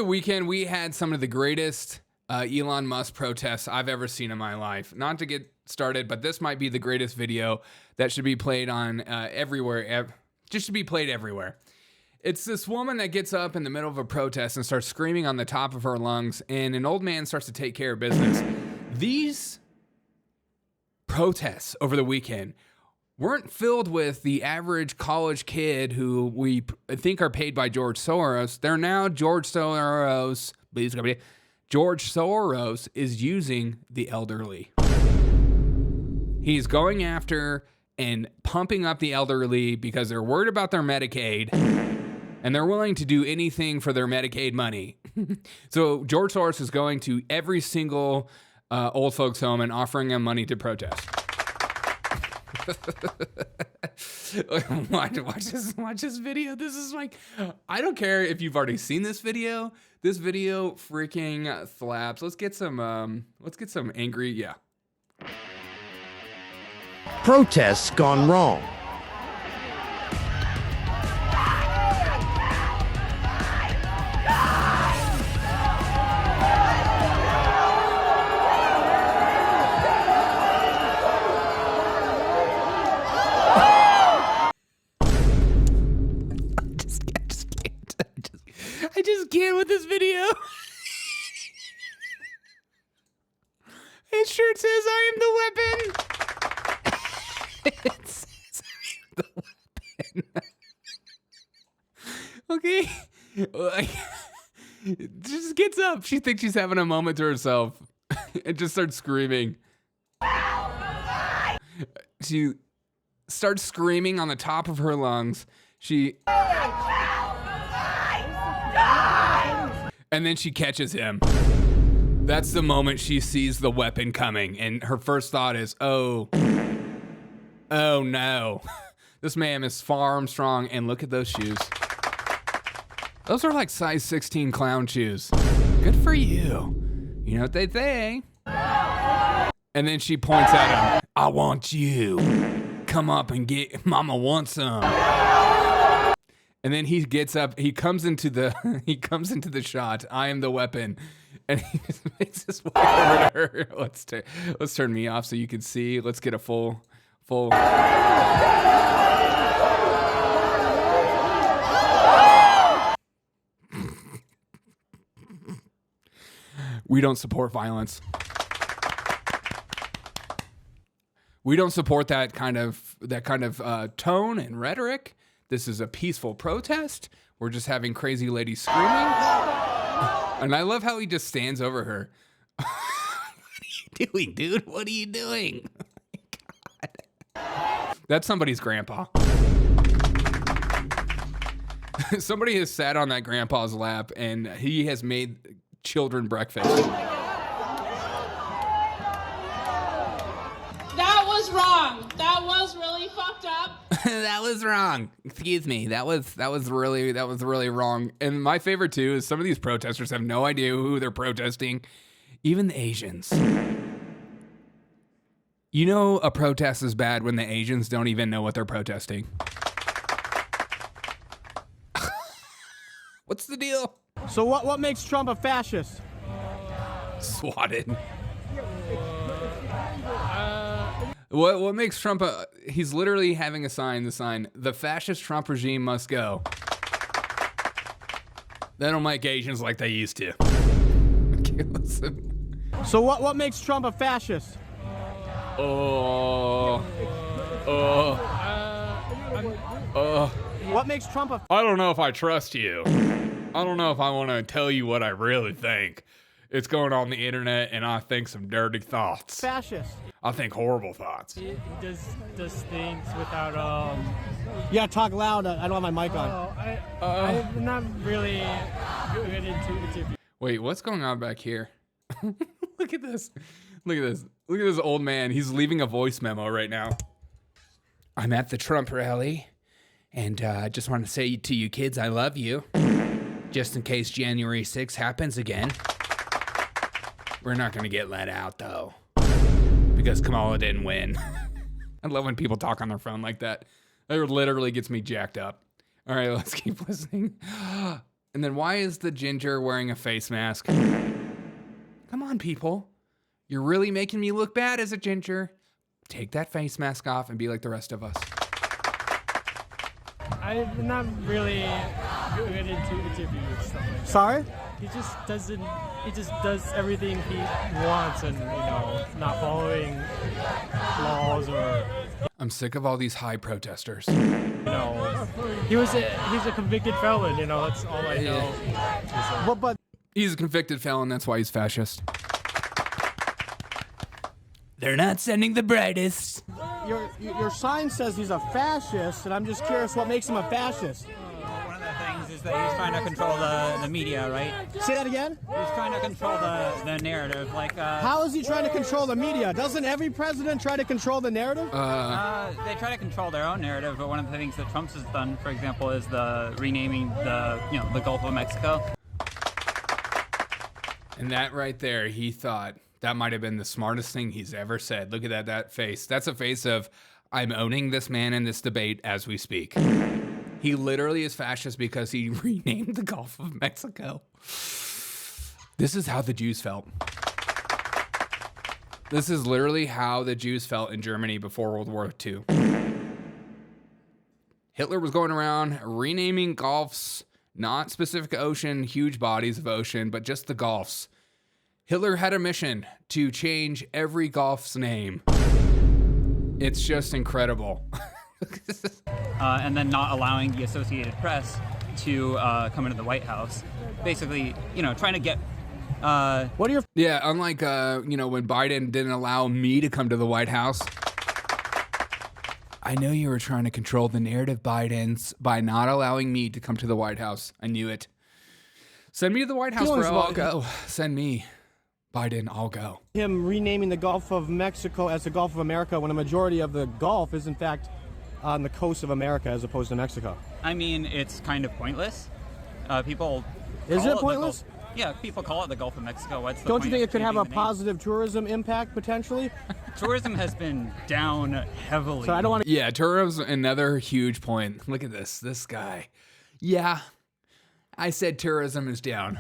the weekend, we had some of the greatest Elon Musk protests I've ever seen in my life. Not to get started, but this might be the greatest video that should be played on everywhere. Just should be played everywhere. It's this woman that gets up in the middle of a protest and starts screaming on the top of her lungs, and an old man starts to take care of business. These protests over the weekend weren't filled with the average college kid who we think are paid by George Soros. They're now George Soros is using the elderly. He's going after and pumping up the elderly because they're worried about their Medicaid and they're willing to do anything for their Medicaid money. So George Soros is going to every single old folks home and offering them money to protest. watch this video. This is like, I don't care if you've already seen this video. This video freaking slaps. Let's get some angry. Yeah. Protests gone wrong. I just can't with this video. It sure says I am the weapon. It says I am the weapon. Okay. Just gets up. She thinks she's having a moment to herself and just starts screaming. She starts screaming on the top of her lungs. And then she catches him. That's the moment she sees the weapon coming, and her first thought is, oh no. This man is far strong, and look at those shoes. Those are like size 16 clown shoes. Good for you. You know what they say. And then she points at him. I want you. Come up and get, mama wants some. And then he gets up, he comes into the shot. I am the weapon. And he just makes his way over to her. Let's turn me off so you can see. Let's get a full. We don't support violence. We don't support that kind of tone and rhetoric. This is a peaceful protest. We're just having crazy ladies screaming. And I love how he just stands over her. What are you doing, dude? What are you doing? Oh my God. That's somebody's grandpa. Somebody has sat on that grandpa's lap and he has made children breakfast. That was wrong. That was really fucked up. That was wrong. Excuse me. That was really wrong. And my favorite too is some of these protesters have no idea who they're protesting. Even the Asians. You know a protest is bad when the Asians don't even know what they're protesting. What's the deal? So what makes Trump a fascist? Swatted. What makes Trump he's literally having a sign, the fascist Trump regime must go. They don't make Asians like they used to. Okay, listen. So what makes Trump a fascist? What makes Trump a... I don't know if I trust you. I don't know if I want to tell you what I really think. It's going on the internet, and I think some dirty thoughts. Fascist. I think horrible thoughts. He does things without Yeah, talk loud. I don't have my mic on. I'm not really good into. Wait, what's going on back here? Look at this. Look at this. Look at this old man. He's leaving a voice memo right now. I'm at the Trump rally, and I just want to say to you kids, I love you. Just in case January 6th happens again. We're not going to get let out, though. Because Kamala didn't win. I love when people talk on their phone like that. That literally gets me jacked up. All right, let's keep listening. And then why is the ginger wearing a face mask? Come on, people. You're really making me look bad as a ginger. Take that face mask off and be like the rest of us. I'm not really good into interviews and stuff like that. Sorry? He just does everything he wants and, not following laws or, I'm sick of all these high protesters. he's a convicted felon, that's all I know. But He's a convicted felon, that's why he's fascist. They're not sending the brightest. your sign says he's a fascist, and I'm just curious what makes him a fascist. One of the things is that he's trying to control the media, right? Say that again? He's trying to control the narrative. Like, How is he trying to control the media? Doesn't every president try to control the narrative? they try to control their own narrative, but one of the things that Trump's has done, for example, is the renaming the Gulf of Mexico. And that right there, he thought that might have been the smartest thing he's ever said. Look at that face. That's a face of, I'm owning this man in this debate as we speak. He literally is fascist because he renamed the Gulf of Mexico. This is how the Jews felt. This is literally how the Jews felt in Germany before World War II. Hitler was going around renaming gulfs, not specific ocean, huge bodies of ocean, but just the gulfs. Hitler had a mission to change every gulf's name. It's just incredible. And then not allowing the Associated Press to come into the White House. Basically, trying to get... What are your... Yeah, unlike, when Biden didn't allow me to come to the White House. I know you were trying to control the narrative, Biden's, by not allowing me to come to the White House. I knew it. Send me to the White House, bro. I'll go. Send me. Biden, I'll go. Him renaming the Gulf of Mexico as the Gulf of America when a majority of the Gulf is, in fact, on the coast of America as opposed to Mexico. I mean, it's kind of pointless. People... Is call it pointless? Yeah, people call it the Gulf of Mexico. What's the Don't point you think of it could have a changing the name? positive tourism impact, potentially? Tourism has been down heavily. So I don't want to... Yeah, tourism's another huge point. Look at this guy. Yeah, I said tourism is down.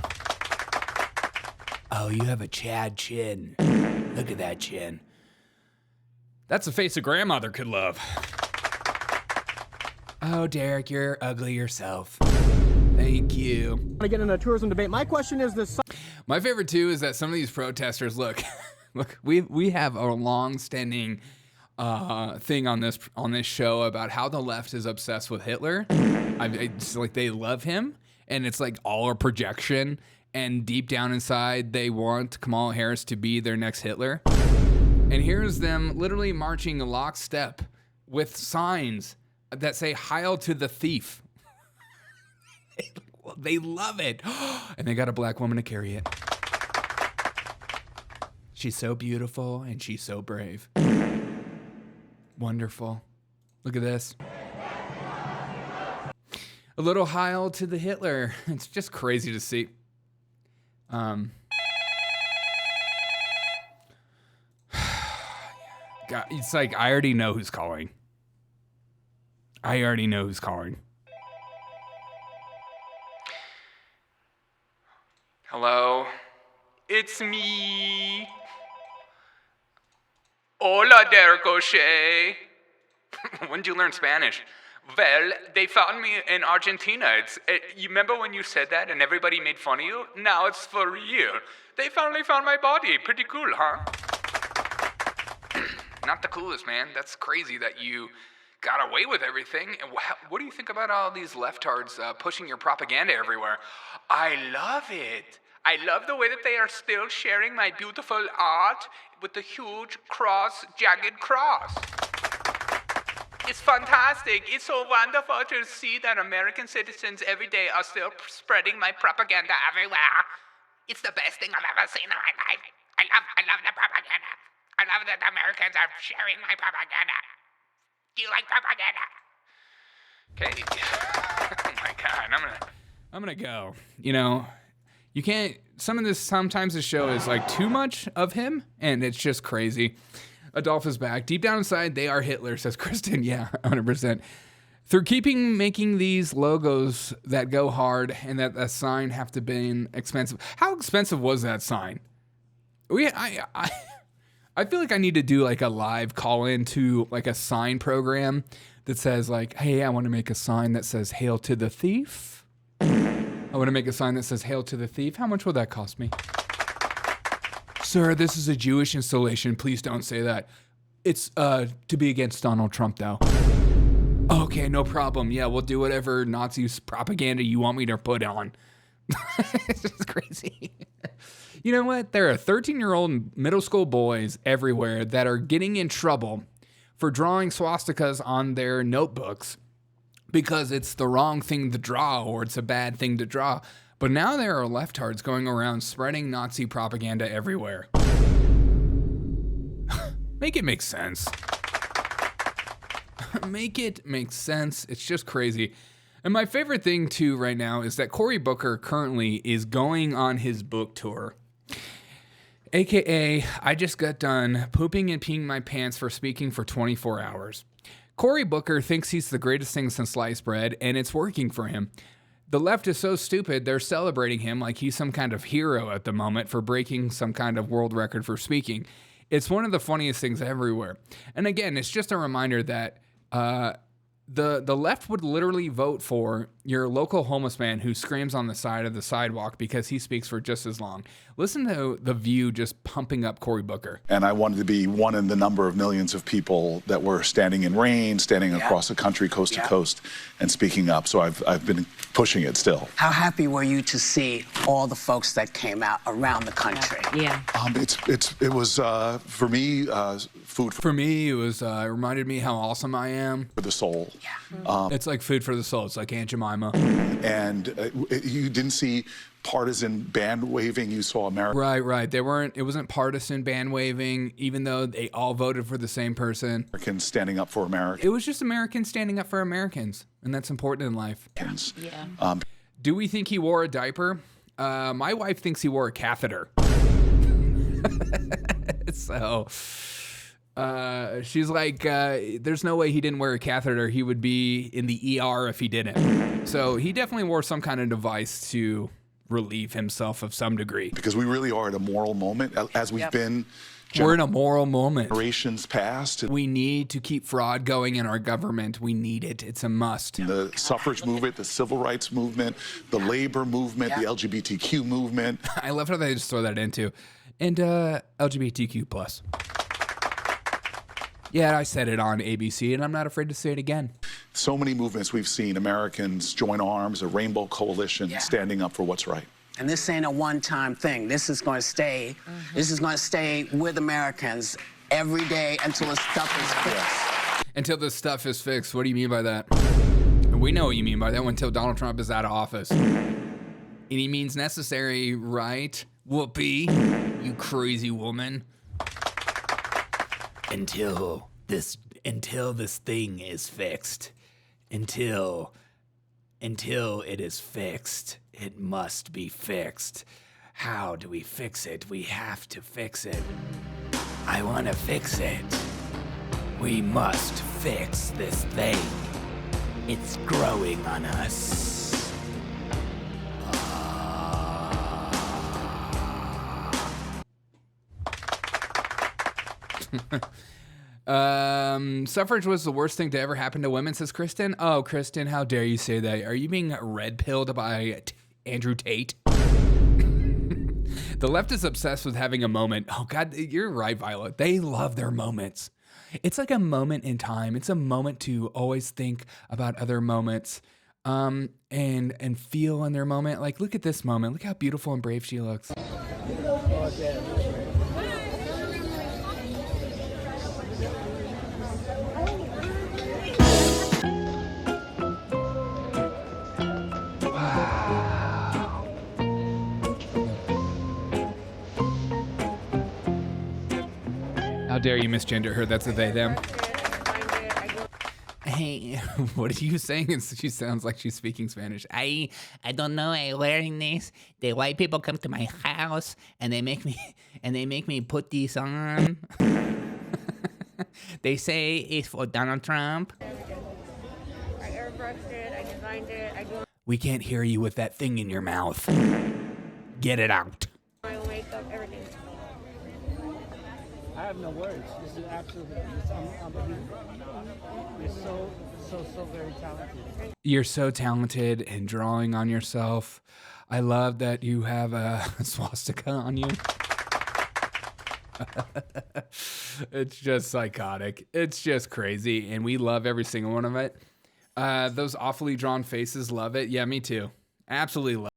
Oh, you have a Chad chin. Look at that chin. That's a face a grandmother could love. Oh, Derek, you're ugly yourself. Thank you. I want to get into a tourism debate. My question is this... My favorite, too, is that some of these protesters, look, we have a long-standing thing on this show about how the left is obsessed with Hitler. It's like they love him, and it's like all a projection, and deep down inside, they want Kamala Harris to be their next Hitler. And here's them literally marching lockstep with signs that say, "Heil to the thief." They love it. And they got a black woman to carry it. She's so beautiful and she's so brave. Wonderful. Look at this. A little Heil to the Hitler. It's just crazy to see. God, it's like I already know who's calling. Hello, it's me. Hola, Derek O'Shea. When did you learn Spanish? Well, they found me in Argentina. You remember when you said that and everybody made fun of you? Now it's for real. They finally found my body. Pretty cool, huh? Not the coolest, man. That's crazy that you got away with everything. And what do you think about all these leftards pushing your propaganda everywhere? I love it. I love the way that they are still sharing my beautiful art with the huge cross, jagged cross. It's fantastic. It's so wonderful to see that American citizens every day are still spreading my propaganda everywhere. It's the best thing I've ever seen in my life. I love the propaganda. I love that Americans are sharing my propaganda. Do you like propaganda? Okay. Oh my God, I'm gonna go. You know, you can't. Sometimes this show is like too much of him, and it's just crazy. Adolf is back. Deep down inside, they are Hitler, says Kristen. Yeah, 100%. Through making these logos that go hard and that the sign have to be expensive. How expensive was that sign? I feel like I need to do like a live call in to like a sign program that says like, hey, I want to make a sign that says "Hail to the Thief." I want to make a sign that says "Hail to the Thief." How much will that cost me? Sir, this is a Jewish installation. Please don't say that. It's to be against Donald Trump, though. Okay, no problem. Yeah, we'll do whatever Nazi propaganda you want me to put on. It's just crazy. You know what? There are 13-year-old middle school boys everywhere that are getting in trouble for drawing swastikas on their notebooks because it's the wrong thing to draw or it's a bad thing to draw. But now there are leftards going around spreading Nazi propaganda everywhere. Make it make sense. Make it make sense. It's just crazy. And my favorite thing, too, right now is that Cory Booker currently is going on his book tour. AKA, I just got done pooping and peeing my pants for speaking for 24 hours. Cory Booker thinks he's the greatest thing since sliced bread, and it's working for him. The left is so stupid, they're celebrating him like he's some kind of hero at the moment for breaking some kind of world record for speaking. It's one of the funniest things everywhere. And again, it's just a reminder that the left would literally vote for your local homeless man who screams on the side of the sidewalk because he speaks for just as long. Listen to The View just pumping up Cory Booker. And I wanted to be one in the number of millions of people that were standing in rain, standing across the country, coast to coast, and speaking up. So I've been pushing it still. How happy were you to see all the folks that came out around the country? Yeah. It was for me food For me, it was it reminded me how awesome I am. for the soul. Yeah. It's like food for the soul. It's like Aunt Jemima. And you didn't see partisan band waving. You saw America. Right. It wasn't partisan band waving, even though they all voted for the same person. Americans standing up for Americans. It was just Americans standing up for Americans, and that's important in life. Yeah. Do we think he wore a diaper? My wife thinks he wore a catheter. So she's like, there's no way he didn't wear a catheter. He would be in the ER if he didn't. So he definitely wore some kind of device to relieve himself of some degree. Because we really are at a moral moment, as we've been. We're in a moral moment. Generations past. We need to keep fraud going in our government. We need it. It's a must. The suffrage movement, the civil rights movement, the labor movement, the LGBTQ movement. I love how they just throw that into. And LGBTQ plus. Yeah, I said it on ABC, and I'm not afraid to say it again. So many movements we've seen Americans join arms, a rainbow coalition standing up for what's right. And this ain't a one-time thing. This is going to stay. This is going to stay with Americans every day until the stuff is fixed. Until the stuff is fixed. What do you mean by that? We know what you mean by that. Until Donald Trump is out of office. Any means necessary, right? Whoopee, you crazy woman. Until this thing is fixed. Until it is fixed. It must be fixed. How do we fix it? We have to fix it. I want to fix it. We must fix this thing. It's growing on us. Suffrage was the worst thing to ever happen to women, says Kristen. Oh, Kristen, how dare you say that? Are you being red-pilled by Andrew Tate? The left is obsessed with having a moment. Oh, God, you're right, Violet. They love their moments. It's like a moment in time. It's a moment to always think about other moments and feel in their moment. Like, look at this moment. Look how beautiful and brave she looks. How dare you misgender her? That's a they, them. Hey, what are you saying? She sounds like she's speaking Spanish. I don't know. I'm wearing this. The white people come to my house and they make me put this on. They say it's for Donald Trump. it, I designed it, I do We can't hear you with that thing in your mouth. Get it out. my makeup, everything. I have no words. This is absolutely unbelievable. You're so very talented. You're so talented in drawing on yourself. I love that you have a swastika on you. It's just psychotic. It's just crazy. And we love every single one of it. Those awfully drawn faces, love it. Yeah, me too. Absolutely love it.